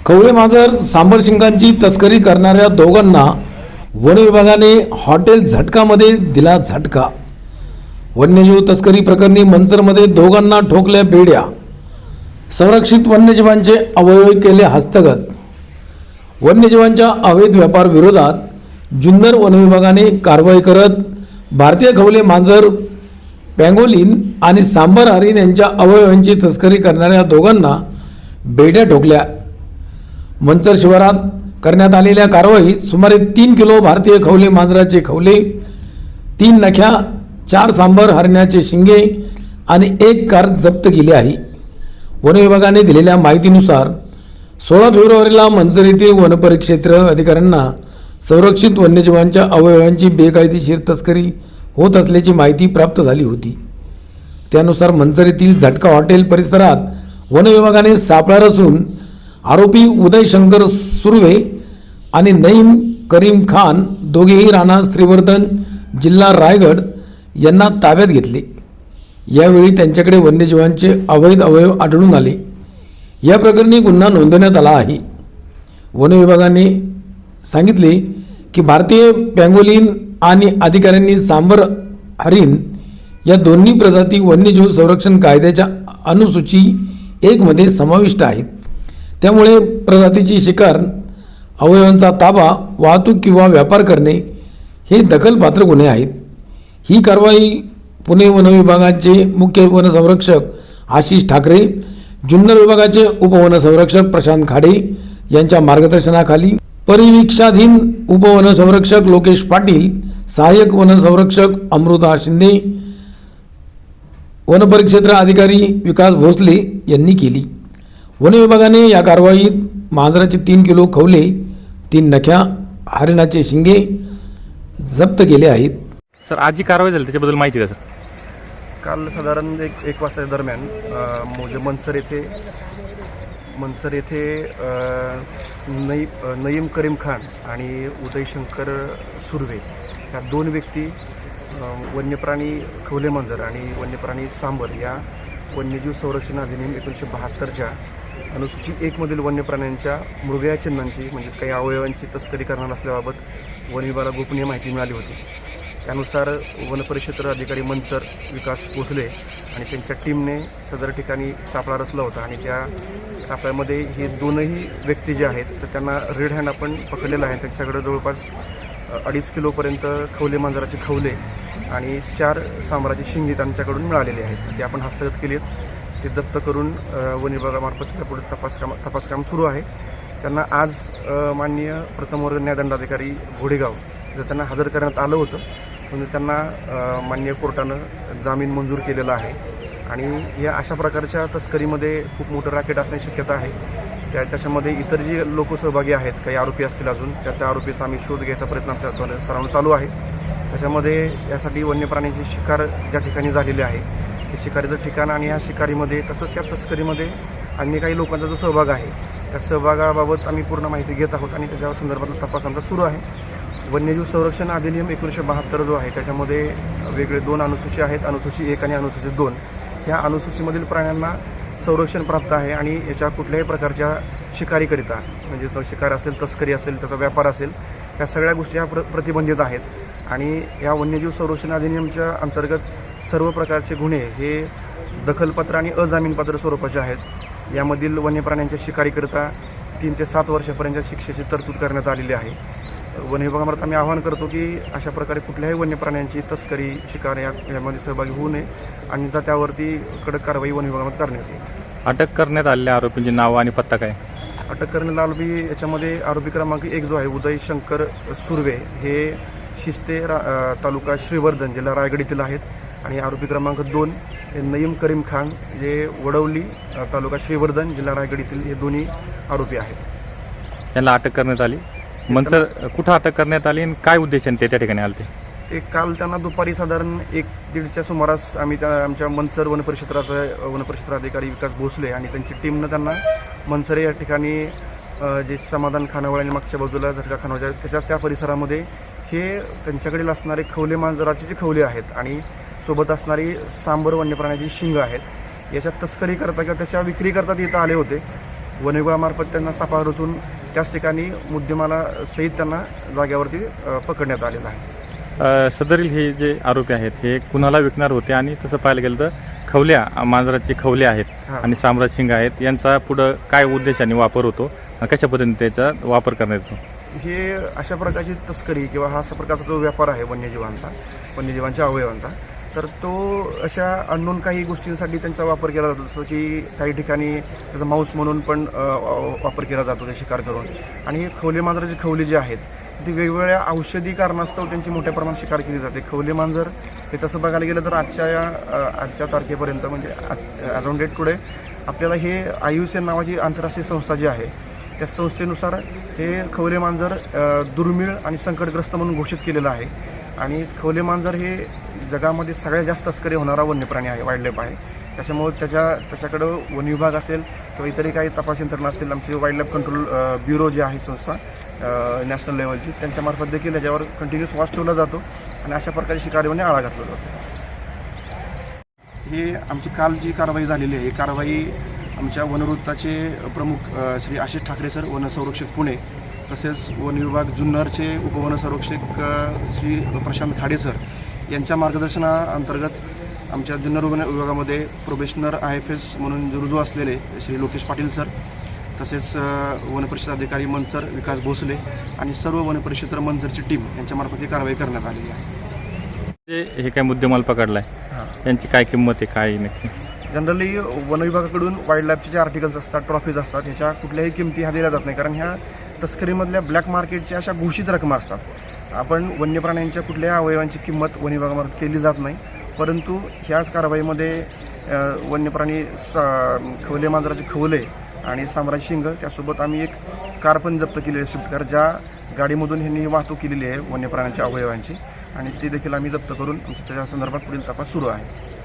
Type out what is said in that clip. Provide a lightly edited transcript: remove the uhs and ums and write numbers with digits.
कवळे मांजर सांबर शिंगांची तस्करी करणाऱ्या दोघांना वन विभागाने हॉटेल झटकामध्ये दिला झटका। वन्यजीव तस्करी प्रकरणी मंचरमध्ये दोघांना ठोकल्या बेड्या। संरक्षित वन्यजीवांचे अवयव केले हस्तगत। वन्यजीवांच्या अवैध व्यापार विरोधात जुन्नर वन विभागाने कारवाई करत भारतीय खवले मांजर, पँगोलिन आणि सांबर हरिण यांच्या अवयवांची तस्करी करणाऱ्या दोघांना बेड्या ठोकल्या। मंचर शिवारात करण्यात आलेल्या कारवाईत सुमारे 3 किलो भारतीय खवले मांजराचे खवले, 3 नख्या, 4 सांबर हरणाचे शिंगे आणि 1 कार जप्त केली आहे। वन विभागाने दिलेल्या माहितीनुसार 16 फेब्रुवारीला मंचर येथील वनपरिक्षेत्र अधिकाऱ्यांना संरक्षित वन्यजीवांच्या अवयवांची बेकायदेशीर तस्करी होत असल्याची माहिती प्राप्त झाली होती। त्यानुसार मंचर येथील झटका हॉटेल परिसरात वन विभागाने सापळा रचून आरोपी उदय शंकर सुर्वे आणि नईम करीम खान दोघेही राणा श्रीवर्धन, जिल्हा रायगड यांना ताब्यात घेतले। यावेळी त्यांच्याकडे वन्यजीवांचे अवैध अवयव आढळून आले। या प्रकरणी गुन्हा नोंदवण्यात आला आहे। वन विभागाने सांगितले की भारतीय पँगोलिन आणि अधिकाऱ्यांनी सांबर हरिण या दोन्ही प्रजाती वन्यजीव संरक्षण कायद्याच्या अनुसूची 1 मध्ये समाविष्ट आहेत। त्यामुळे प्रजातीची शिकार, अवयवांचा ताबा, वाहतूक किंवा व्यापार करणे हे दखलपात्र गुन्हे आहेत। ही कारवाई पुणे वन विभागाचे मुख्य वनसंरक्षक आशिष ठाकरे, जुन्नर विभागाचे उपवनसंरक्षक प्रशांत खाडे यांच्या मार्गदर्शनाखाली परिवीक्षाधीन उपवनसंरक्षक लोकेश पाटील, सहाय्यक वनसंरक्षक अमृता शिंदे, वनपरिक्षेत्र अधिकारी विकास भोसले यांनी केली। वन विभागाने या कारवाईत मांजराचे 3 किलो खवले, 3 नख्या, हरिणाचे शिंगे जप्त केले आहेत। सर, आज जी कारवाई झाली त्याच्याबद्दल माहिती द्या सर। काल साधारण एक वाजता दरम्यान म्हणजे मंचर येथे नईम करीम खान आणि उदय शंकर सुर्वे या 2 व्यक्ती वन्यप्राणी खवले मांजर आणि वन्यप्राणी सांबर या वन्यजीव संरक्षण अधिनियम 1972च्या अनुसूची 1 मधील वन्यप्राण्यांच्या मृगया चिन्हांची म्हणजेच काही अवयवांची तस्करी करणार असल्याबाबत वन विभागाला गोपनीय माहिती मिळाली होती। त्यानुसार वनपरिक्षेत्र अधिकारी मंचर विकास भोसले आणि त्यांच्या टीमने सदर ठिकाणी सापळा रचला होता आणि त्या सापळ्यामध्ये हे 2ही व्यक्ती जे आहेत तर त्यांना रेड हँड आपण पकडलेला आहे। त्यांच्याकडे जवळपास 2.5 किलोपर्यंत खवले मांजराचे खवले आणि 4 सांबराची शिंगे त्यांच्याकडून मिळालेली आहेत। ते आपण हस्तगत केली आहेत। ते जप्त करून वन विभागामार्फत त्याचा पुढे तपासकाम सुरू आहे। त्यांना आज माननीय प्रथम वर्ग न्यायदंडाधिकारी घोडेगाव इथं त्यांना हजर करण्यात आलं होतं, म्हणून त्यांना माननीय कोर्टानं जामीन मंजूर केलेला आहे। आणि या अशा प्रकारच्या तस्करीमध्ये खूप मोठं रॅकेट असण्याची शक्यता आहे। त्याच्यामध्ये इतर जे लोक सहभागी आहेत, काही आरोपी असतील अजून, त्याच्या आरोपीचा आम्ही शोध घ्यायचा प्रयत्न आमच्या सराव चालू आहे। त्याच्यामध्ये यासाठी वन्य प्राण्यांची शिकार ज्या ठिकाणी झालेली आहे ते शिकारीचं ठिकाण आणि या शिकारीमध्ये तसंच या तस्करीमध्ये अन्य काही लोकांचा जो सहभाग आहे त्या सहभागाबाबत आम्ही पूर्ण माहिती घेत आहोत आणि त्याच्या संदर्भातला तपास आमचा सुरू आहे। वन्यजीव संरक्षण अधिनियम 1972 जो आहे त्याच्यामध्ये वेगळे 2 अनुसूची आहेत, अनुसूची 1 आणि अनुसूची 2। ह्या अनुसूचीमधील प्राण्यांना संरक्षण प्राप्त आहे आणि याच्या कुठल्याही प्रकारच्या शिकारीकरिता म्हणजे तो शिकार असेल, तस्करी असेल, त्याचा व्यापार असेल, या सगळ्या गोष्टी ह्या प्रतिबंधित आहेत। आणि या वन्यजीव संरक्षण अधिनियमच्या अंतर्गत सर्व प्रकारचे गुन्हे हे दखलपात्र आणि अजामीनपात्र स्वरूपाचे आहेत। यामधील वन्यप्राण्यांच्या शिकारीकरिता 3 ते 7 वर्षापर्यंतच्या शिक्षेची तरतूद करण्यात आलेली आहे। वन विभागामार्फत आम्ही आवाहन करतो की अशा प्रकारे कुठल्याही वन्यप्राण्यांची तस्करी, शिकार यामध्ये सहभागी होऊ नये आणि त्यावरती कडक कारवाई वन विभागामध्ये करण्यात येईल। अटक करण्यात आलेल्या आरोपींचे नाव आणि पत्ता काय? अटक करण्यात आरोपी याच्यामध्ये आरोपी क्रमांक 1 जो आहे उदय शंकर सुर्वे हे शिस्ते तालुका श्रीवर्धन, जिल्हा रायगड येथील आहेत आणि आरोपी क्रमांक 2 हे नईम करीम खान जे वडवली तालुका श्रीवर्धन, जिल्हा रायगड येथील हे 2ही आरोपी आहेत। यांना अटक करण्यात आली। मंचर कुठं अटक करण्यात आली आणि काय उद्देशाने त्या ठिकाणी आले ते? काल त्यांना दुपारी साधारण 1-1:30च्या सुमारास आम्ही आमच्या मंचर वनपरिक्षेत्र अधिकारी विकास भोसले आणि त्यांची टीमनं त्यांना मंचर या ठिकाणी जे समाधान खानावळ आणि मागच्या बाजूला झटका खानावळ त्या परिसरामध्ये हे त्यांच्याकडील असणारे खवले मांजराचे जे खवले आहेत आणि सोबत असणारी सांबर वन्यप्राण्याची शिंग आहेत याच्या तस्करी करता किंवा त्याच्या विक्री करता इथं आले होते वनविभागामार्फत त्यांना सापळा रचून त्याच ठिकाणी मुद्देमाला सहित त्यांना जाग्यावरती पकडण्यात आलेलं आहे. सदरील हे जे आरोपी आहेत हे कुणाला विकणार होते आणि तसं पाहायला गेलं तर खवल्या मांजराचे खवले आहेत हां. आणि साम्राज्य शिंग आहेत यांचा पुढं काय उद्देशाने वापर होतो आणि कशा पद्धतीने त्याचा वापर करण्यात येतो? हे अशा प्रकारची तस्करी किंवा हा अशा प्रकारचा जो व्यापार आहे वन्यजीवांच्या अवयवांचा, तर तो अशा अननोन काही गोष्टींसाठी त्यांचा वापर केला जातो. जसं की काही ठिकाणी त्याचा मांस म्हणून पण वापर केला जातो ते शिकार करून. आणि खवले मांजराची खवले जे आहेत ती वेगवेगळ्या औषधी कारणास्तव त्यांची मोठ्या प्रमाणात शिकार केली जाते. खवले मांजर हे तसं बघायला गेलं तर आजच्या तारखेपर्यंत म्हणजे ॲज ऑन डेट टुडे आपल्याला हे IUCN नावाची आंतरराष्ट्रीय संस्था जी आहे त्या संस्थेनुसार हे खवले मांजर दुर्मिळ आणि संकटग्रस्त म्हणून घोषित केलेलं आहे. आणि खवले मांजर हे जगामध्ये सगळ्यात जास्त तस्करी होणारा वन्यप्राणी आहे, वाईल्डलाईफ आहे. त्याच्यामुळे त्याच्याकडं वन विभाग असेल किंवा इतरही काही तपास यंत्रणा असतील, आमची वाईल्डलाईफ कंट्रोल ब्युरो जी आहे संस्था नॅशनल लेवलची, त्यांच्यामार्फत देखील याच्यावर कंटिन्युअस वॉच ठेवला जातो आणि अशा प्रकारची शिकारीने आळा घातला जातो. हे आमची काल जी कारवाई झालेली आहे ही कारवाई आमच्या वनवृत्ताचे प्रमुख श्री आशिष ठाकरे सर, वनसंरक्षक पुणे, तसेच वन विभाग जुन्नरचे उपवनसंरक्षक श्री प्रशांत खाडे सर यांच्या मार्गदर्शनाअंतर्गत आमच्या जुन्नर विभागामध्ये प्रोबेशनर IFS म्हणून रुजू असलेले श्री लोकेश पाटील सर, तसेच वनपरिषद अधिकारी मनसर विकास भोसले आणि सर्व वनपरिषद मनसरची टीम यांच्यामार्फत ही कारवाई करण्यात आलेली आहे. हे काय मुद्देमाल पकडलाय यांची काय किंमत आहे, काय नक्की? जनरली वन विभागाकडून वाईल्डलाईफचे जे आर्टिकल्स असतात, ट्रॉफीज असतात, ह्याच्या कुठल्याही किमती ह्या दिल्या जात नाही. कारण ह्या तस्करीमधल्या ब्लॅक मार्केटच्या अशा घोषित रकमा असतात. आपण वन्य प्राण्यांच्या कुठल्याही अवयवांची किंमत वन विभागामार्फत केली जात नाही. परंतु ह्याच कारवाईमध्ये वन्य प्राणी खवले मांजराचे खवले आणि साम्राज्य शिंग, त्यासोबत आम्ही एक कार पण जप्त केलेली आहे, स्विफ्ट कार, ज्या गाडीमधून ह्यांनी वाहतूक केलेली आहे वन्य प्राण्यांच्या अवयवांची, आणि ती देखील आम्ही जप्त करून त्याच्या संदर्भात पुढील तपास सुरू आहे.